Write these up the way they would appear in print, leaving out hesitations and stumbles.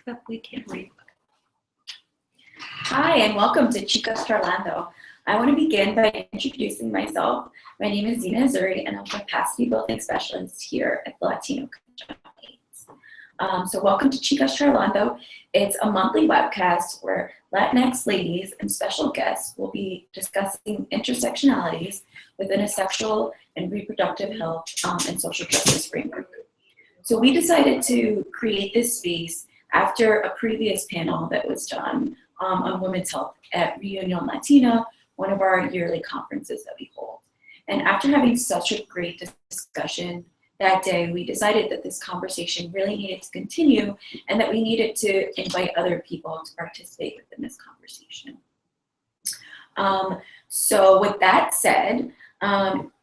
except we can't read. Hi, and welcome to Chicas Charlando. I want to begin by introducing myself. My name is Zina Azuri, and I'm a capacity building specialist here at the Latino Commission. So welcome to Chicas Charlando. It's a monthly webcast where Latinx ladies and special guests will be discussing intersectionalities within a sexual and reproductive health and social justice framework. So we decided to create this space after a previous panel that was done on women's health at Reunion Latina, one of our yearly conferences that we hold. And after having such a great discussion that day, we decided that this conversation really needed to continue and that we needed to invite other people to participate within this conversation. So with that said,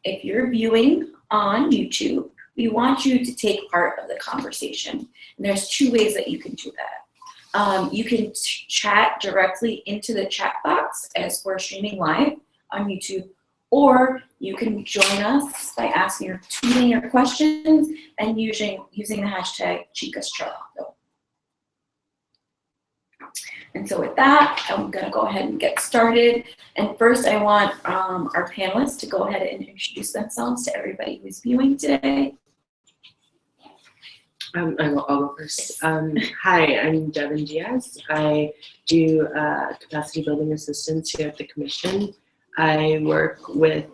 if you're viewing on YouTube, we want you to take part of the conversation. And there's two ways that you can do that. You can chat directly into the chat box as we're streaming live on YouTube, or you can join us by asking or tweeting your questions and using the hashtag Chicas Charlando. And so with that, I'm gonna go ahead and get started. And first I want our panelists to go ahead and introduce themselves to everybody who's viewing today. I'll go first. Hi, I'm Devin Diaz. I do capacity building assistance here at the Commission. I work with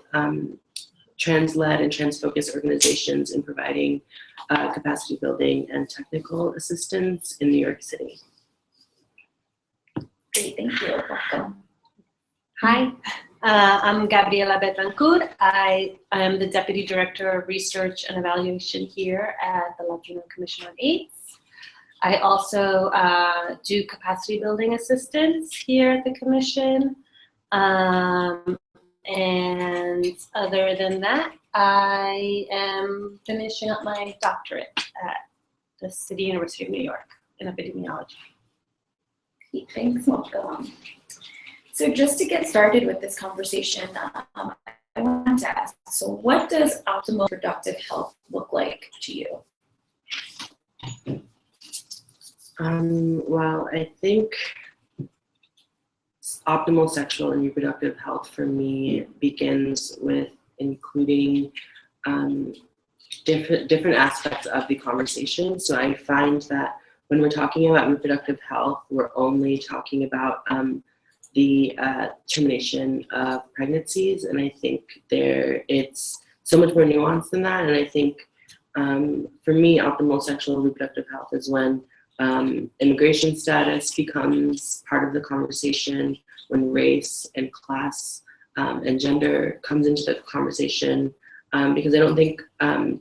trans-led and trans-focused organizations in providing capacity building and technical assistance in New York City. Great, thank you. Welcome. Hi, I'm Gabriela Betancourt. I am the Deputy Director of Research and Evaluation here at the Latino Commission on AIDS. I also do capacity building assistance here at the Commission. And other than that, I am finishing up my doctorate at the City University of New York in epidemiology. Thanks, welcome. So just to get started with this conversation, I want to ask, so what does optimal reproductive health look like to you? Well, I think optimal sexual and reproductive health for me begins with including different aspects of the conversation. So I find that when we're talking about reproductive health, we're only talking about the termination of pregnancies, and I think it's so much more nuanced than that. And I think for me, optimal sexual and reproductive health is when immigration status becomes part of the conversation, when race and class and gender comes into the conversation, because I don't think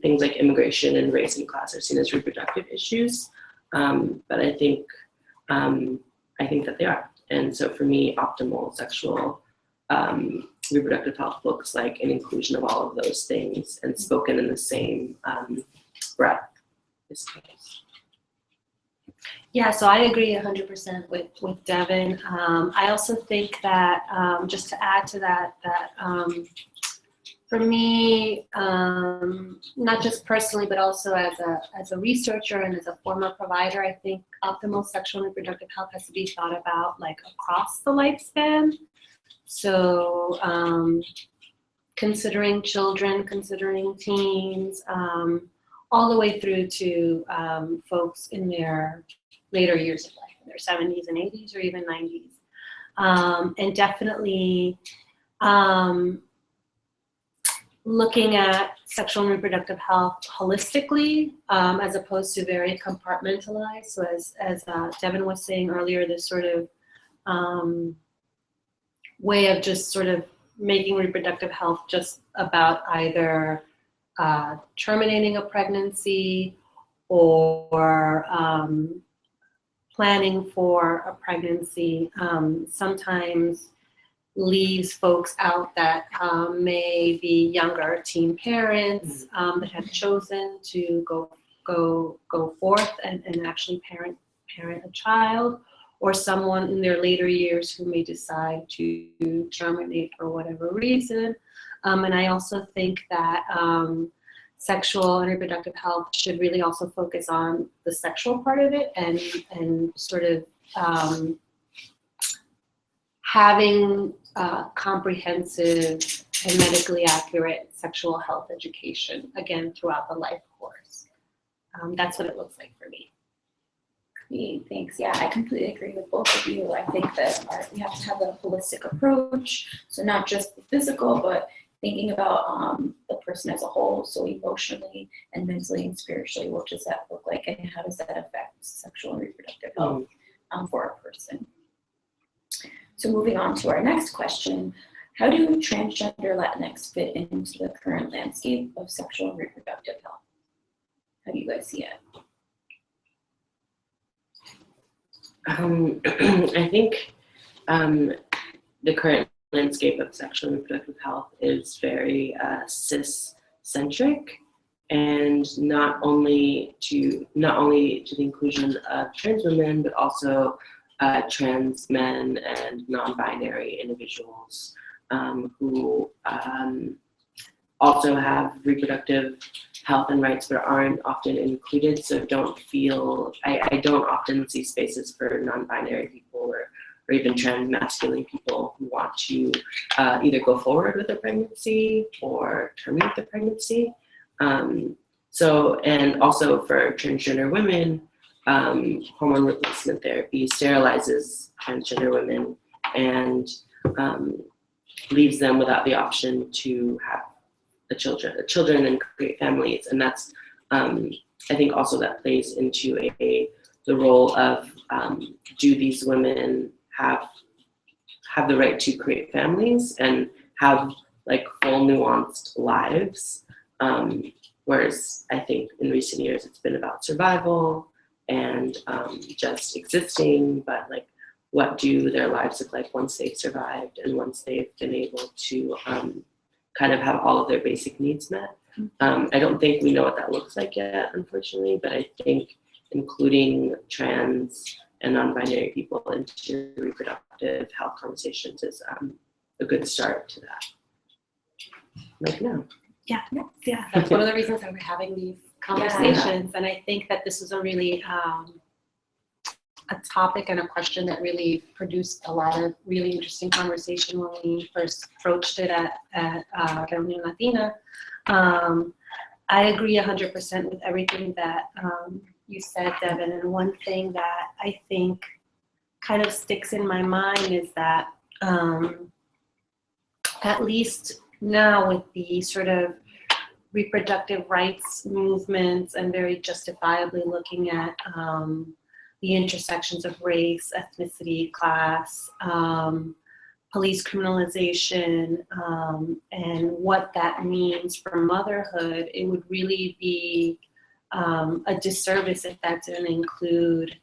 things like immigration and race and class are seen as reproductive issues, but I think that they are. And so for me, optimal sexual reproductive health looks like an inclusion of all of those things and spoken in the same breath. Yeah, so I agree 100% with Devin. I also think that, just to add to that, for me, not just personally, but also as a researcher and as a former provider, I think optimal sexual and reproductive health has to be thought about like across the lifespan. So considering children, considering teens, all the way through to folks in their later years of life, in their 70s and 80s or even 90s. And definitely looking at sexual and reproductive health holistically, as opposed to very compartmentalized. So as Devin was saying earlier, this sort of way of just sort of making reproductive health just about either terminating a pregnancy or planning for a pregnancy, sometimes leaves folks out that may be younger teen parents that have chosen to go forth and actually parent a child, or someone in their later years who may decide to terminate for whatever reason. And I also think that sexual and reproductive health should really also focus on the sexual part of it and sort of having comprehensive and medically accurate sexual health education, again, throughout the life course. That's what it looks like for me. Great, thanks. Yeah, I completely agree with both of you. I think that we have to have a holistic approach. So not just the physical, but thinking about the person as a whole. So emotionally and mentally and spiritually, what does that look like, and how does that affect sexual and reproductive health for a person? So moving on to our next question, how do transgender Latinx fit into the current landscape of sexual and reproductive health? How do you guys see it? I think the current landscape of sexual and reproductive health is very cis-centric, and not only to the inclusion of trans women, but also trans men and non-binary individuals who also have reproductive health and rights but aren't often included, so I don't often see spaces for non-binary people or even trans masculine people who want to either go forward with a pregnancy or terminate the pregnancy. And also for transgender women, hormone replacement therapy sterilizes transgender women and leaves them without the option to have children and create families. And that's, I think also that plays into the role of, do these women have the right to create families and have like full nuanced lives? Whereas I think in recent years it's been about survival and just existing, but like what do their lives look like once they've survived and once they've been able to kind of have all of their basic needs met. I don't think we know what that looks like yet, unfortunately, but I think including trans and non-binary people into reproductive health conversations is a good start to that. Like now. Yeah, that's one of the reasons that we're having these conversations, and I think that this is a really a topic and a question that really produced a lot of really interesting conversation when we first approached it at Reunión Latina. I agree 100% with everything that you said, Devin, and one thing that I think kind of sticks in my mind is that at least now with the sort of reproductive rights movements and very justifiably looking at the intersections of race, ethnicity, class, police criminalization, and what that means for motherhood, it would really be a disservice if that didn't include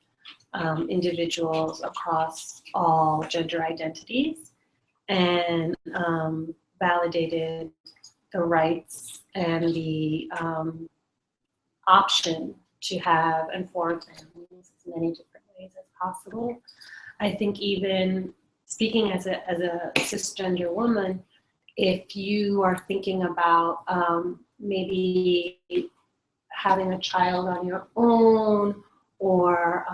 individuals across all gender identities and validated the rights and the option to have and form families as many different ways as possible. I think even speaking as a cisgender woman, if you are thinking about maybe having a child on your own or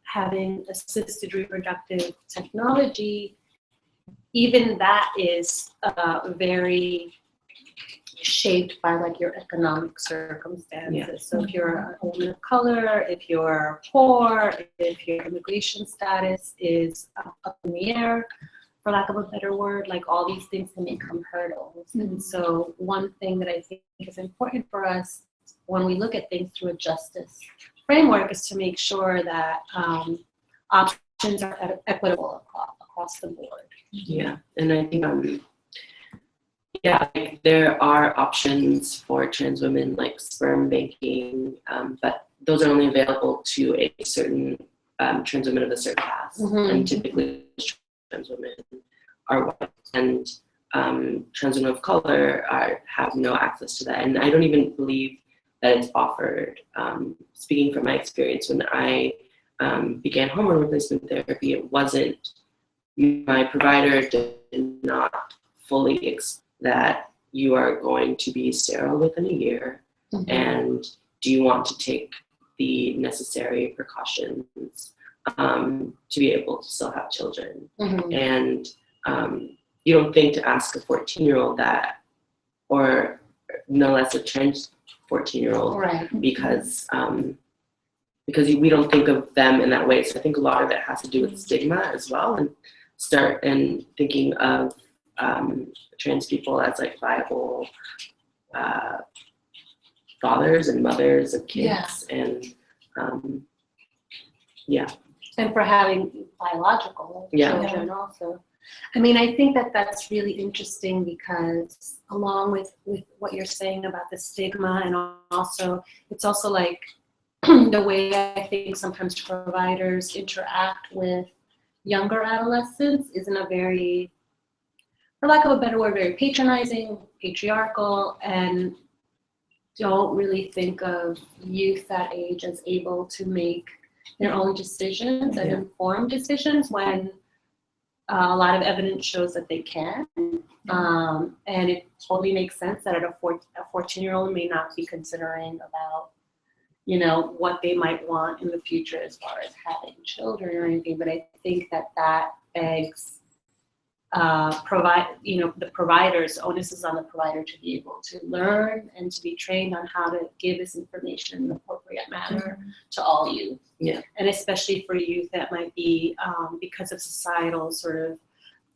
having assisted reproductive technology, even that is very shaped by like your economic circumstances. Yeah. So if you're a woman of color, if you're poor, if your immigration status is up in the air, for lack of a better word, like all these things can become hurdles. Mm-hmm. And so one thing that I think is important for us when we look at things through a justice framework is to make sure that options are equitable across the board. Yeah, and I think like there are options for trans women like sperm banking, but those are only available to a certain trans women of a certain class, and typically trans women are white, and trans women of color have no access to that. And I don't even believe that it's offered. Speaking from my experience, when I began hormone replacement therapy, it wasn't, my provider did not fully that you are going to be sterile within a year, and do you want to take the necessary precautions to be able to still have children? And you don't think to ask a 14-year-old that, or no less a trans 14-year-old, Right. because we don't think of them in that way. So I think a lot of it has to do with stigma as well, and start and thinking of trans people as like viable fathers and mothers of kids, and And for having biological children also. I mean, I think that that's really interesting because along with what you're saying about the stigma, and also it's also like the way I think sometimes providers interact with younger adolescents is in a very, for lack of a better word, very patronizing, patriarchal, and don't really think of youth that age as able to make their own decisions and informed decisions, when a lot of evidence shows that they can. And it totally makes sense that a 14-year-old may not be considering about, you know, what they might want in the future as far as having children or anything. But I think that begs the provider's onus is on the provider to be able to learn and to be trained on how to give this information in an appropriate manner to all youth. Yeah. And especially for youth that might be, because of societal sort of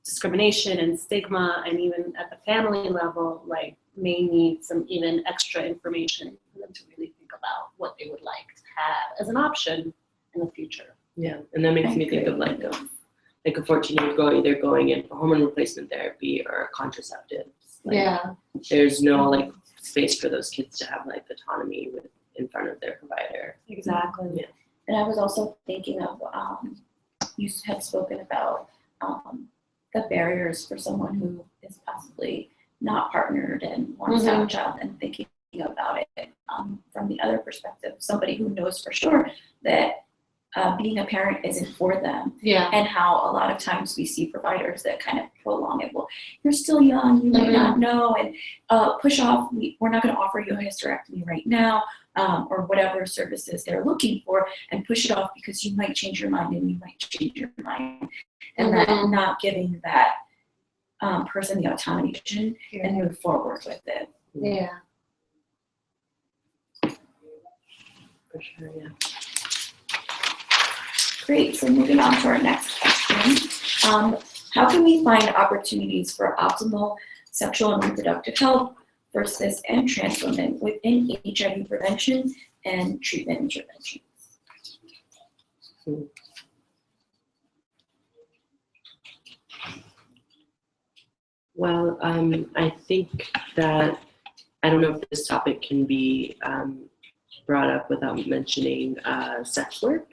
discrimination and stigma, and even at the family level, like may need some even extra information for them to really think about what they would like to have as an option in the future. Yeah, and that makes me think of like a 14-year-old girl either going in for hormone replacement therapy or contraceptives. Like, there's no like space for those kids to have like autonomy in front of their provider. Exactly. Yeah. And I was also thinking of, you had spoken about the barriers for someone who is possibly not partnered and wants to have a child, and thinking about it from the other perspective, somebody who knows for sure that being a parent isn't for them. Yeah. And how a lot of times we see providers that kind of prolong it. Well, you're still young, you might not know, and push off, we're not going to offer you a hysterectomy right now, or whatever services they're looking for, and push it off because you might change your mind and you might change your mind. And that not giving that person the autonomy to and move forward with it. Yeah. For sure, yeah. Great, so moving on to our next question. How can we find opportunities for optimal sexual and reproductive health for cis and trans women within HIV prevention and treatment interventions? Well, I think that, I don't know if this topic can be brought up without mentioning sex work.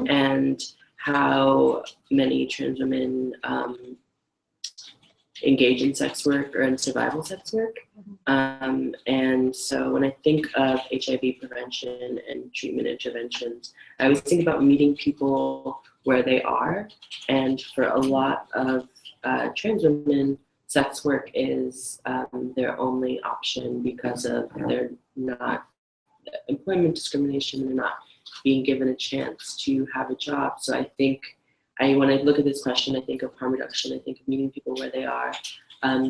And how many trans women engage in sex work or in survival sex work. And so when I think of HIV prevention and treatment interventions, I always think about meeting people where they are. And for a lot of trans women, sex work is their only option because of their not employment discrimination, and not being given a chance to have a job. So I think when I look at this question, I think of harm reduction. I think of meeting people where they are,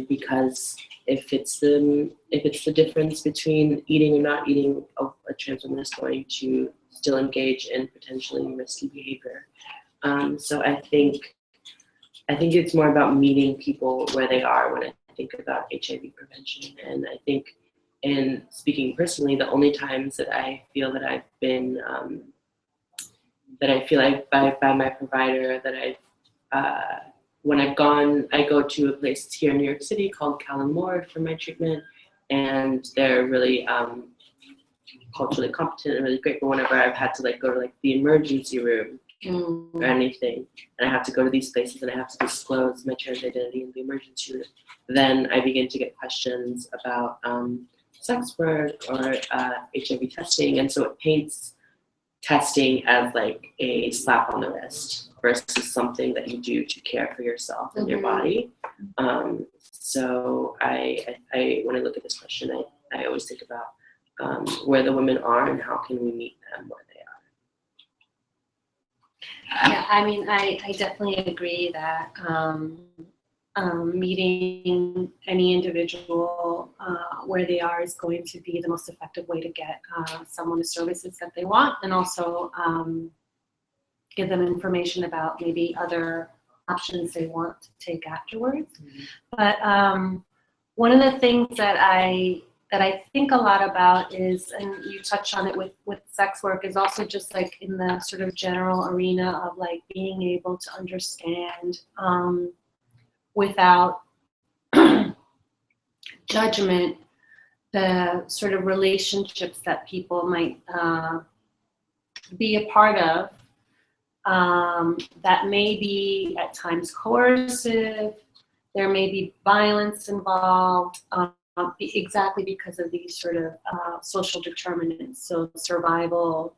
because if it's the difference between eating or not eating, a trans woman is going to still engage in potentially risky behavior. So I think it's more about meeting people where they are when I think about HIV prevention. And I think, and speaking personally, the only times that I feel that I've been, that I feel like by my provider, that when I've gone, I go to a place here in New York City called Callan Ward for my treatment, and they're really culturally competent and really great. But whenever I've had to like go to like the emergency room or anything, and I have to go to these places and I have to disclose my trans identity in the emergency room, then I begin to get questions about sex work or HIV testing, and so it paints testing as like a slap on the wrist, versus something that you do to care for yourself and your body. So I when I look at this question, I always think about where the women are and how can we meet them where they are. Yeah, I mean, I definitely agree that meeting any individual where they are is going to be the most effective way to get someone the services that they want, and also give them information about maybe other options they want to take afterwards. But one of the things that I think a lot about is, and you touched on it with sex work, is also just like in the sort of general arena of like being able to understand without judgment the sort of relationships that people might be a part of that may be at times coercive. There may be violence involved. Exactly because of these sort of social determinants. So survival,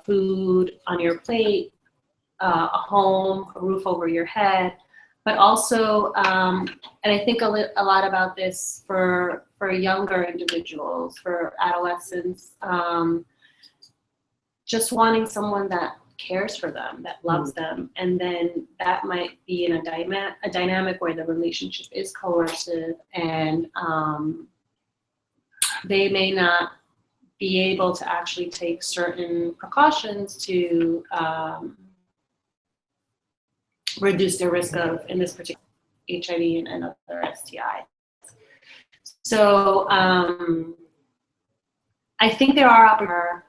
food on your plate, a home, a roof over your head, but also, and I think a lot about this for younger individuals, for adolescents, just wanting someone that cares for them, that loves them, and then that might be in a dynamic where the relationship is coercive, and they may not be able to actually take certain precautions to reduce their risk of, in this particular, HIV and other STIs. So I think there are opportunities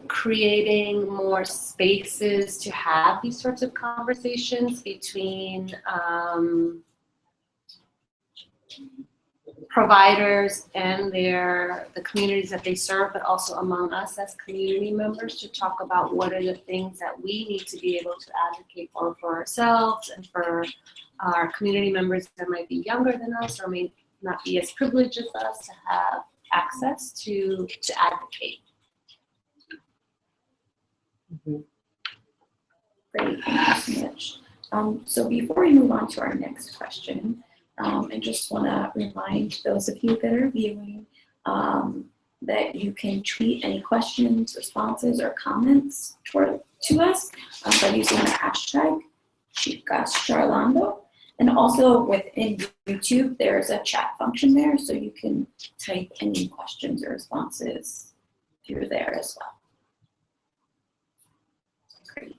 creating more spaces to have these sorts of conversations between providers and the communities that they serve, but also among us as community members, to talk about what are the things that we need to be able to advocate for ourselves and for our community members that might be younger than us or may not be as privileged as us to have access to advocate. Great, thank you so much. So before we move on to our next question, I just want to remind those of you that are viewing that you can tweet any questions, responses, or comments to us by using the hashtag Chicas Charlando. And also within YouTube, there's a chat function there, so you can type any questions or responses through there as well. Great.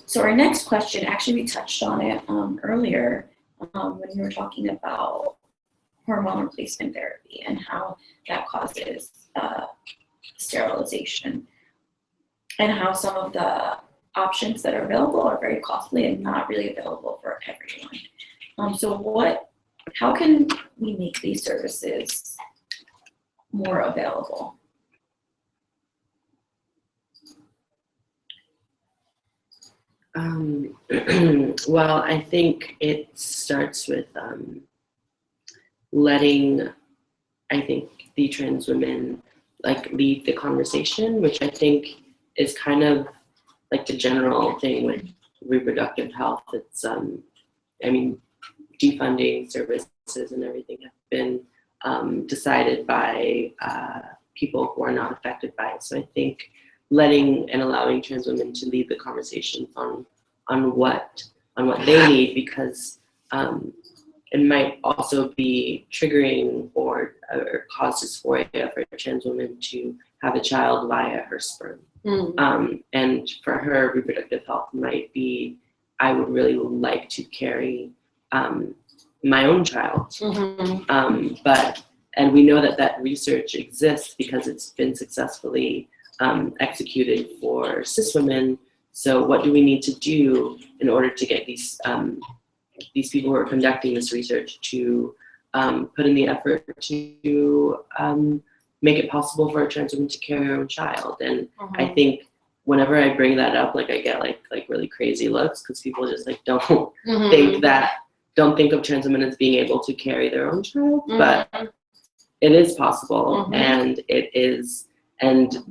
So our next question, actually we touched on it earlier when we were talking about hormone replacement therapy and how that causes sterilization, and how some of the options that are available are very costly and not really available for everyone. So how can we make these services more available? Well, I think it starts with letting, I think, the trans women like lead the conversation, which I think is kind of like the general thing with reproductive health. It's, I mean, defunding services and everything have been decided by people who are not affected by it. So I think letting and allowing trans women to lead the conversation on what they need, because it might also be triggering or cause dysphoria for trans women to have a child via her sperm. And for her, reproductive health might be, I would really like to carry my own child. And we know that research exists because it's been successfully executed for cis women. So what do we need to do in order to get these people who are conducting this research to put in the effort to make it possible for a trans woman to carry her own child? And I think whenever I bring that up, like I get like really crazy looks, because people just like don't think of trans women as being able to carry their own child, but it is possible, and it is, and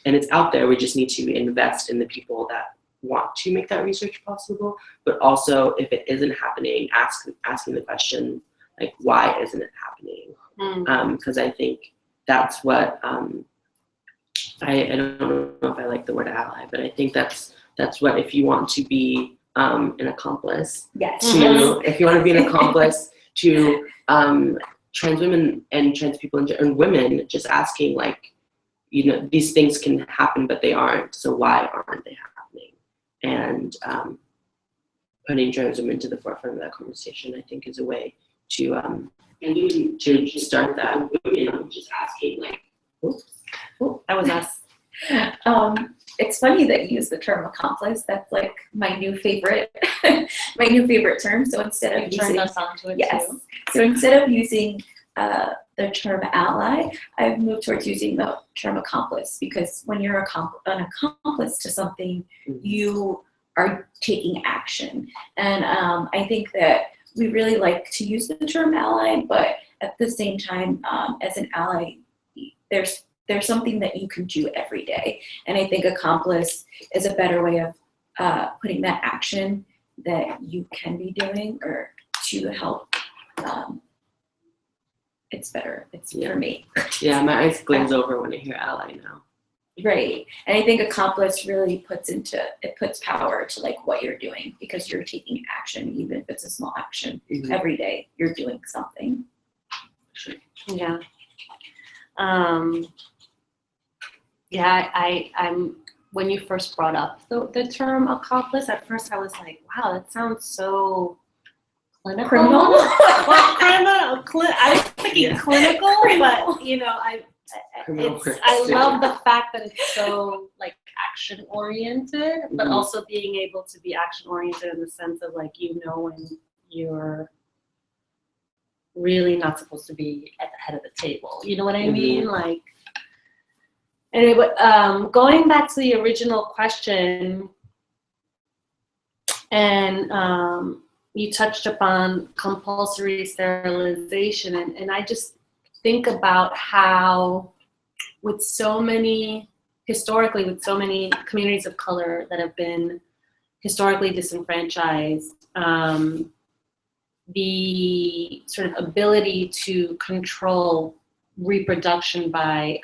and it's out there. We just need to invest in the people that want to make that research possible, but also if it isn't happening, asking the question, like, why isn't it happening? Because I think that's what I don't know if I like the word ally, but I think that's what, if you want to be an accomplice, if you want to be an accomplice to trans women and trans people and women, just asking, like, these things can happen, but they aren't. So why aren't they happening? And putting trans women to the forefront of that conversation, I think, is a way to start that. Just asking, like, oops. Oh, that was us. It's funny that you use the term accomplice. That's like my new favorite, term. So instead of turned us onto it too. So instead of using the term ally, I've moved towards using the term accomplice, because when you're an accomplice to something, you are taking action. And I think that we really like to use the term ally, but at the same time, as an ally, there's something that you can do every day. And I think accomplice is a better way of putting that action that you can be doing, or to help. It's better. It's for me. Yeah, my eyes glaze over when I hear ally now. Right. And I think accomplice really puts power to, like, what you're doing, because you're taking action, even if it's a small action. Every day you're doing something. Sure. Yeah. I'm when you first brought up the term accomplice, at first I was like, wow, that sounds so clinical. Criminal? Well, I was thinking clinical, but I love the fact that it's so, like, action oriented, but also being able to be action oriented in the sense of, like, when you're really not supposed to be at the head of the table. You know what I mean? Like, anyway, going back to the original question, and you touched upon compulsory sterilization, and I just think about how historically with so many communities of color that have been historically disenfranchised, the sort of ability to control reproduction by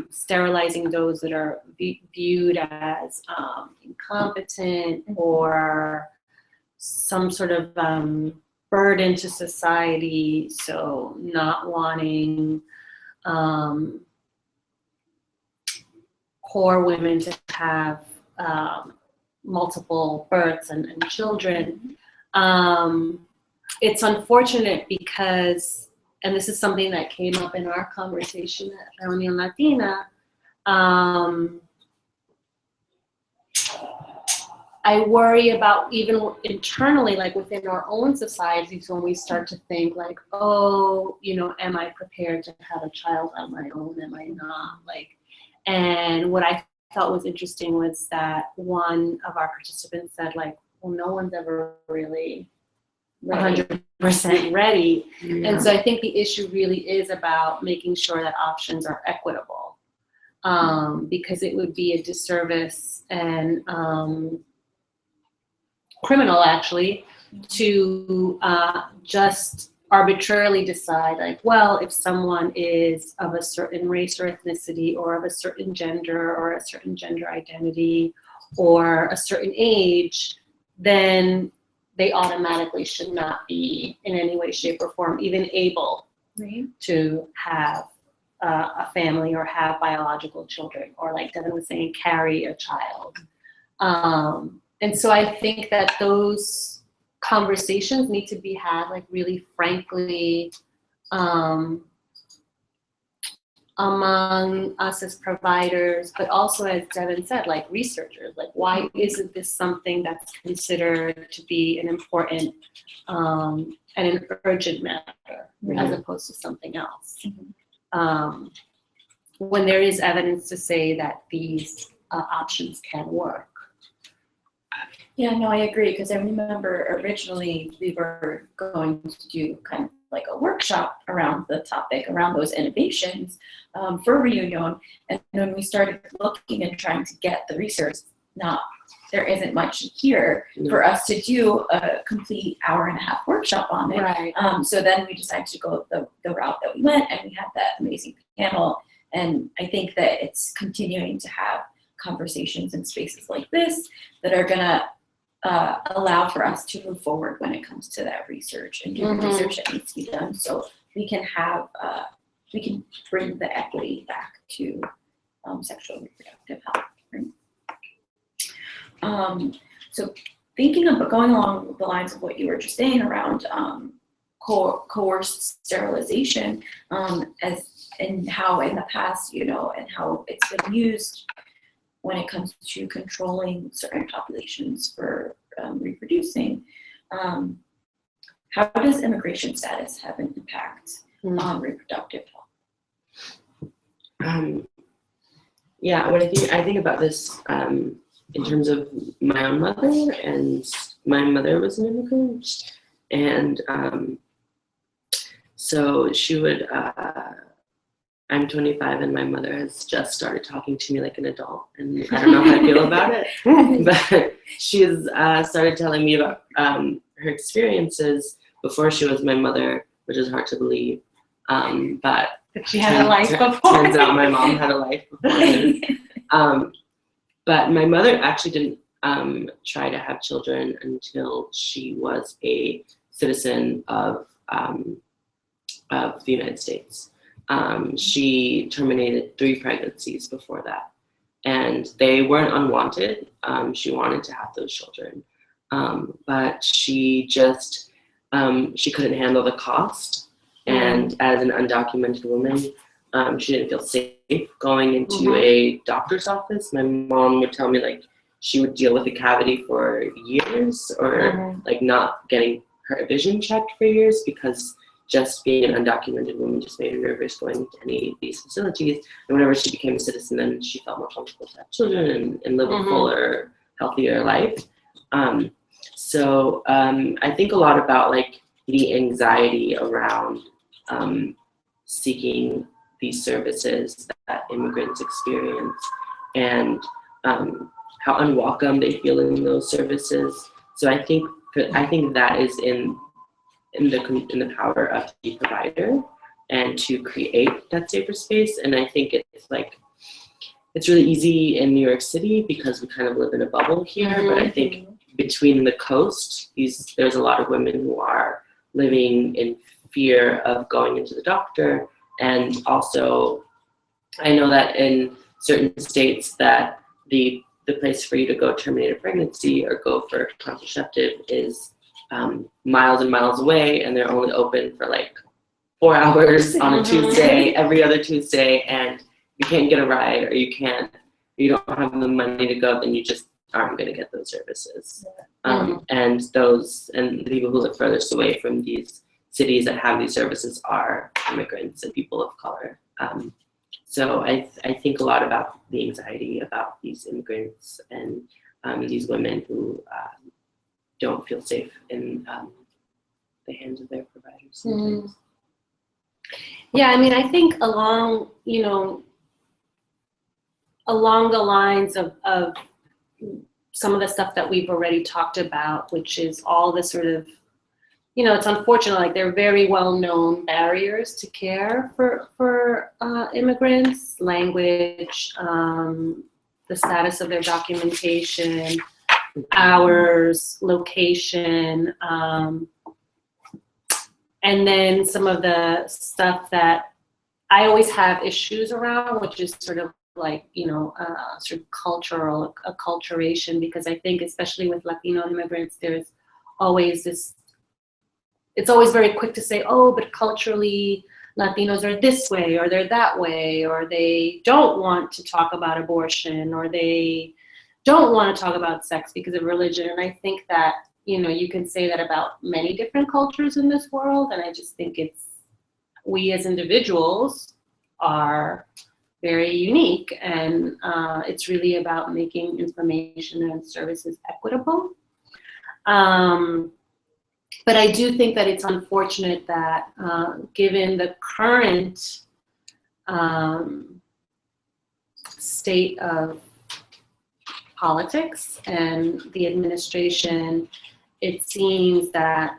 sterilizing those that are viewed as incompetent or some sort of burden to society, so not wanting poor women to have multiple births and children. It's unfortunate because, and this is something that came up in our conversation at Family and Latina, I worry about, even internally, like within our own societies, when we start to think like, oh, am I prepared to have a child on my own? Am I not? And what I thought was interesting was that one of our participants said, like, well, no one's ever really 100% ready. Yeah. And so I think the issue really is about making sure that options are equitable, because it would be a disservice and criminal, actually, to just arbitrarily decide, like, well, if someone is of a certain race or ethnicity, or of a certain gender or a certain gender identity, or a certain age, then they automatically should not be in any way, shape, or form even able to have a family or have biological children, or, like Devin was saying, carry a child. And so I think that those conversations need to be had, like, really frankly, among us as providers, but also, as Devin said, like, researchers. Like, why isn't this something that's considered to be an important and an urgent matter, as opposed to something else? When there is evidence to say that these options can work. Yeah, no, I agree, because I remember originally we were going to do kind of like a workshop around the topic, around those innovations for Reunion. And when we started looking and trying to get the research, there isn't much here for us to do a complete hour-and-a-half workshop on it. Right. So then we decided to go the route that we went, and we had that amazing panel. And I think that it's continuing to have conversations in spaces like this that are gonna allow for us to move forward when it comes to that research and do the research that needs to be done, so we can have we can bring the equity back to sexual and reproductive health. Right? So thinking about going along the lines of what you were just saying around coerced sterilization, as and how in the past, and how it's been used when it comes to controlling certain populations for reproducing, how does immigration status have an impact on reproductive health? Yeah, when I think about this in terms of my own mother, and my mother was an immigrant, and so she would. I'm 25 and my mother has just started talking to me like an adult, and I don't know how I feel about it, but she has started telling me about her experiences before she was my mother, which is hard to believe, but she had a life before. Turns out my mom had a life before. But my mother actually didn't try to have children until she was a citizen of the United States. She terminated 3 pregnancies before that, and they weren't unwanted. She wanted to have those children, but she just she couldn't handle the cost, and as an undocumented woman, she didn't feel safe going into a doctor's office. My mom would tell me like she would deal with a cavity for years, or like not getting her vision checked for years, because just being an undocumented woman just made her nervous going into any of these facilities. And whenever she became a citizen, then she felt more comfortable to have children and live a fuller, healthier life. So I think a lot about like the anxiety around seeking these services that immigrants experience, and how unwelcome they feel in those services. So I think that is in the power of the provider, and to create that safer space. And I think it's really easy in New York City because we kind of live in a bubble here, but I think between the coast, there's a lot of women who are living in fear of going into the doctor. And also, I know that in certain states that the place for you to go terminate a pregnancy or go for contraceptive is miles and miles away, and they're only open for like 4 hours on a Tuesday, every other Tuesday, and you can't get a ride, or you don't have the money to go, then you just aren't going to get those services. And the people who live furthest away from these cities that have these services are immigrants and people of color. So I think a lot about the anxiety about these immigrants and these women who don't feel safe in the hands of their providers sometimes. Yeah, I mean, I think along the lines of some of the stuff that we've already talked about, which is all the sort of, it's unfortunate, like there are very well-known barriers to care for immigrants: language, the status of their documentation, hours, location, and then some of the stuff that I always have issues around, which is sort of like, sort of cultural acculturation, because I think especially with Latino immigrants, there's always this, it's always very quick to say, oh, but culturally Latinos are this way, or they're that way, or they don't want to talk about abortion, or they don't want to talk about sex because of religion. And I think that, you can say that about many different cultures in this world. And I just think we as individuals are very unique, and it's really about making information and services equitable. But I do think that it's unfortunate that given the current state of politics and the administration, it seems that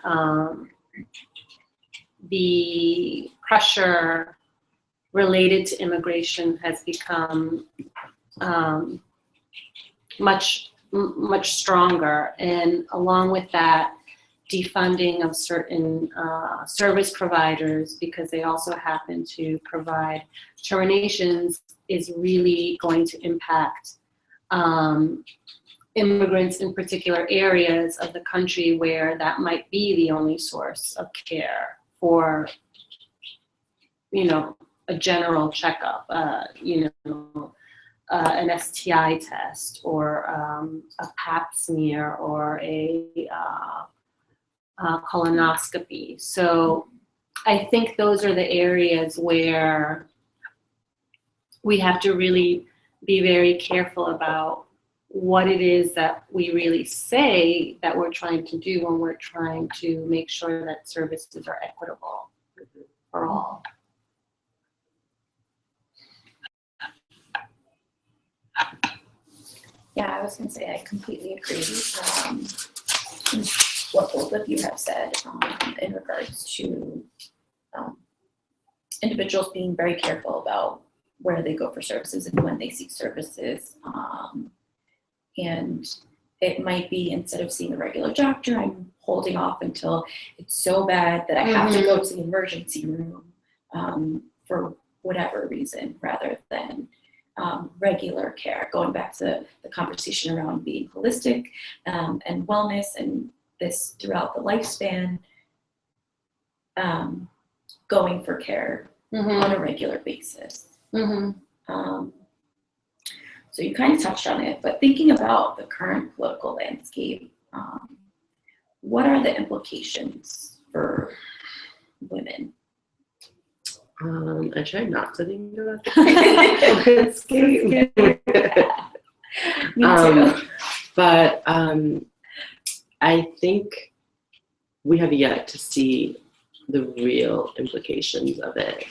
the pressure related to immigration has become much stronger, and along with that, defunding of certain service providers, because they also happen to provide terminations, is really going to impact immigrants in particular areas of the country where that might be the only source of care for, a general checkup, an STI test, or a pap smear, or a colonoscopy. So I think those are the areas where we have to really be very careful about what it is that we really say that we're trying to do when we're trying to make sure that services are equitable for all. Yeah, I was going to say I completely agree what both of you have said in regards to individuals being very careful about where they go for services and when they seek services. And it might be, instead of seeing a regular doctor, I'm holding off until it's so bad that I have to go to the emergency room for whatever reason, rather than regular care. Going back to the conversation around being holistic and wellness, and this throughout the lifespan, going for care on a regular basis. So you kind of touched on it, but thinking about the current political landscape, what are the implications for women? I try not to think about the landscape. Me too. But I think we have yet to see the real implications of it.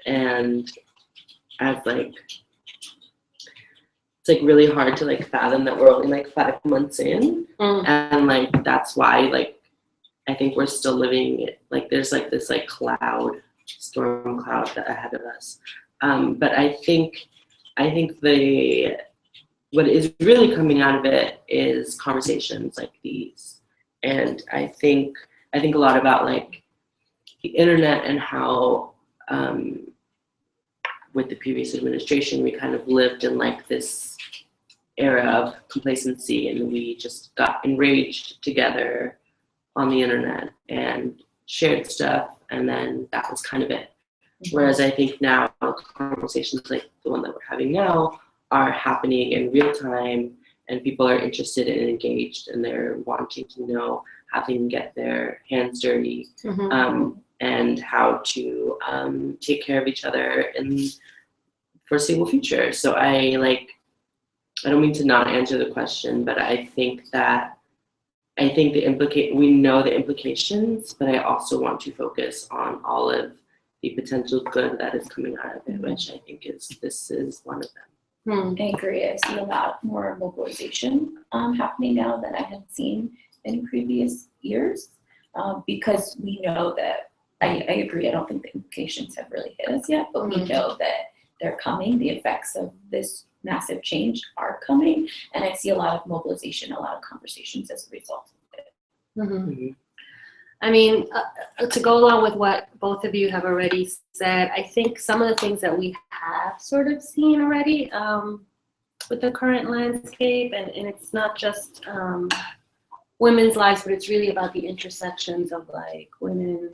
And as it's really hard to fathom that we're only 5 months in, and that's why I think we're still living there's this storm cloud ahead of us. But I think what is really coming out of it is conversations like these, and I think a lot about the internet and how with the previous administration we kind of lived in this era of complacency, and we just got enraged together on the internet and shared stuff, and then that was kind of it. Whereas I think now conversations like the one that we're having now are happening in real time, and people are interested and engaged, and they're wanting to know how they can get their hands dirty, and how to take care of each other in the foreseeable future. So I don't mean to not answer the question, but I think we know the implications, but I also want to focus on all of the potential good that is coming out of it, which I think this is one of them. I agree. I see a lot more mobilization happening now than I had seen in previous years, because we know that, I agree, I don't think the implications have really hit us yet, but we know that they're coming. The effects of this massive change are coming, and I see a lot of mobilization, a lot of conversations as a result of it. I mean, to go along with what both of you have already said, I think some of the things that we have sort of seen already with the current landscape, and it's not just women's lives, but it's really about the intersections of women,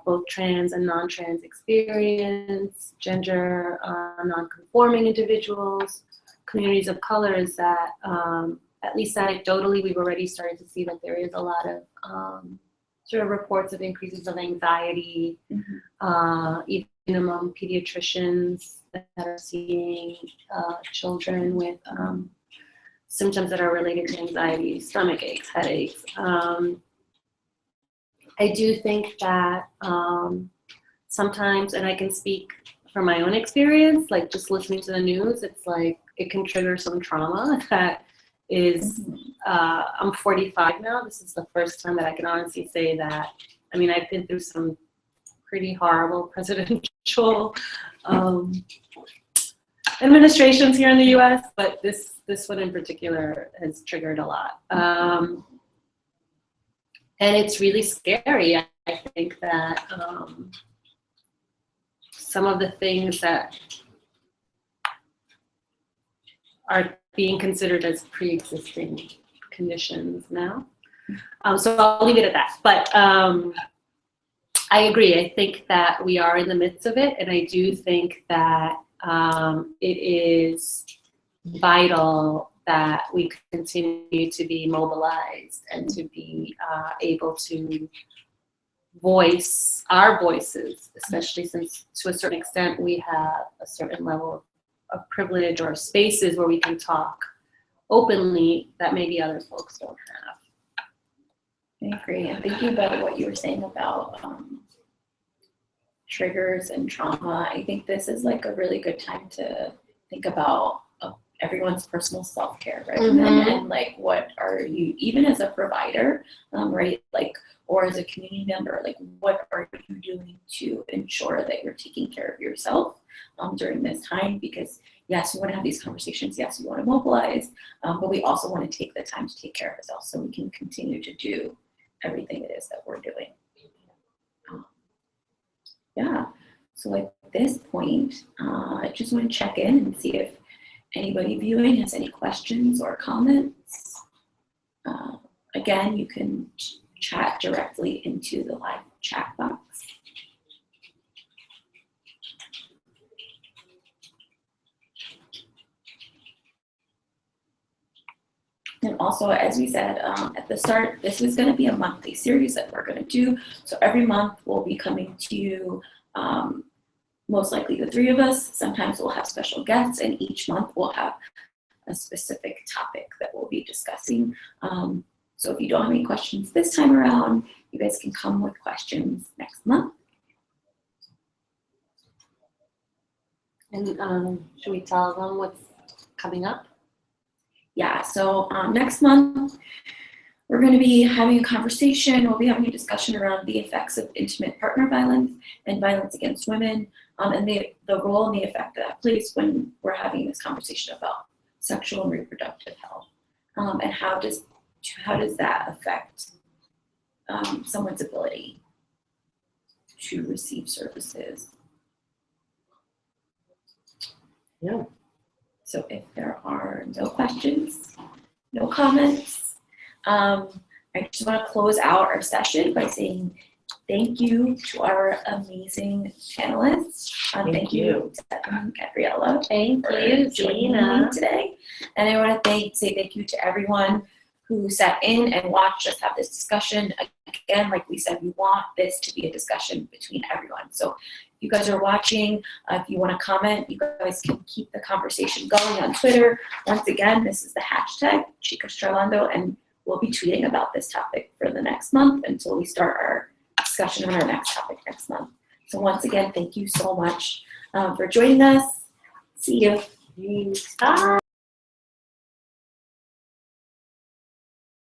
both trans and non-trans experience, gender non-conforming individuals, communities of color, is that at least anecdotally, we've already started to see that there is a lot of sort of reports of increases of anxiety, either minimum pediatricians that are seeing children with symptoms that are related to anxiety, stomach aches, headaches. I do think that sometimes, and I can speak from my own experience, like just listening to the news, it's like it can trigger some trauma that is, I'm 45 now. This is the first time that I can honestly say that. I mean, I've been through some pretty horrible presidential administrations here in the US, but this one in particular has triggered a lot. And it's really scary. I think that some of the things that are being considered as pre-existing conditions now. So I'll leave it at that. But I agree. I think that we are in the midst of it, and I do think that it is vital that we continue to be mobilized and to be able to voice our voices, especially since to a certain extent we have a certain level of privilege or spaces where we can talk openly that maybe other folks don't have. I agree. And thinking about what you were saying about triggers and trauma, I think this is like a really good time to think about everyone's personal self-care regimen, and like what are you, even as a provider, right, like, or as a community member, like what are you doing to ensure that you're taking care of yourself during this time? Because yes, we want to have these conversations, yes, we want to mobilize, but we also want to take the time to take care of ourselves so we can continue to do everything it is that we're doing. Yeah, so at this point, I just want to check in and see if anybody viewing has any questions or comments. Again, you can chat directly into the live chat box. And also, as we said at the start, this is going to be a monthly series that we're going to do. So every month we'll be coming to you, most likely the three of us. Sometimes we'll have special guests, and each month we'll have a specific topic that we'll be discussing. So if you don't have any questions this time around, you guys can come with questions next month. And should we tell them what's coming up? Yeah, so next month, we're going to be having a conversation. We'll be having a discussion around the effects of intimate partner violence and violence against women, and the role and the effect that plays when we're having this conversation about sexual and reproductive health, and how does that affect someone's ability to receive services. Yeah. So if there are no questions, no comments, I just want to close out our session by saying thank you to our amazing panelists. Thank you to Gabriella. Thank for you, joining Gina. me today. And I want to say thank you to everyone who sat in and watched us have this discussion. Again, like we said, we want this to be a discussion between everyone. So if you guys are watching, if you want to comment, you guys can keep the conversation going on Twitter. Once again, this is the hashtag Chicas Charlando, and we'll be tweeting about this topic for the next month until we start our discussion on our next topic next month. So once again, thank you so much for joining us. See you. Bye.